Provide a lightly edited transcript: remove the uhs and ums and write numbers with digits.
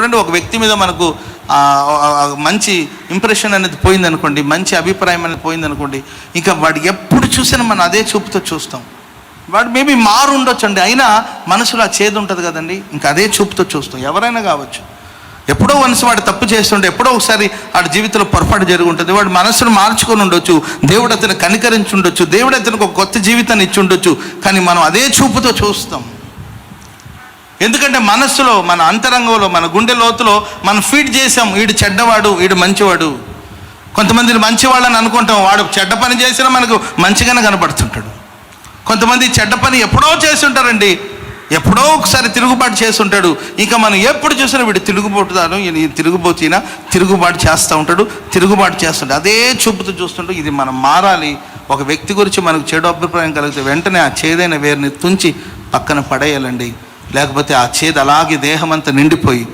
చూడండి, ఒక వ్యక్తి మీద మనకు మంచి ఇంప్రెషన్ అనేది పోయిందనుకోండి, మంచి అభిప్రాయం అనేది పోయిందనుకోండి, ఇంకా వాడు ఎప్పుడు చూసినా మనం అదే చూపుతో చూస్తాం. వాడు మేబీ మారు ఉండొచ్చు అండి, అయినా మనసులో ఆ చేదు ఉంటుంది కదండి, ఇంకా అదే చూపుతో చూస్తాం. ఎవరైనా కావచ్చు. ఎప్పుడో వన్స్ వాడు తప్పు చేస్తుంటే, ఎప్పుడో ఒకసారి వాడి జీవితంలో పొరపాటు జరిగి ఉంటుంది, వాడు మనసును మార్చుకొని ఉండొచ్చు, దేవుడు అతను కనికరించి ఉండొచ్చు, దేవుడు అతనికి ఒక కొత్త జీవితాన్ని ఇచ్చి ఉండొచ్చు, కానీ మనం అదే చూపుతో చూస్తాం. ఎందుకంటే మనస్సులో, మన అంతరంగంలో, మన గుండె లోతులో మనం ఫీడ్ చేసాం, వీడు చెడ్డవాడు, వీడు మంచివాడు. కొంతమందిని మంచివాళ్ళని అనుకుంటాం, వాడు చెడ్డ పని చేసినా మనకు మంచిగానే కనపడుతుంటాడు. కొంతమంది చెడ్డ పని ఎప్పుడో చేస్తుంటారండి, ఎప్పుడో ఒకసారి తిరుగుబాటు చేస్తుంటాడు. ఇంకా మనం ఎప్పుడు చూసినా వీడు తిరుగుబోతుతాడు, తిరుగుబాటు చేస్తూ ఉంటాడు, తిరుగుబాటు చేస్తుంటాడు. అదే చూపుతూ చూస్తుంటూ ఇది మనం మారాలి. ఒక వ్యక్తి గురించి మనకు చెడు అభిప్రాయం కలిగితే వెంటనే ఆ చేదైన వేరుని తుంచి పక్కన పడేయాలండి. లేకపోతే ఆ చేదు అలాగే దేహం అంతా నిండిపోయి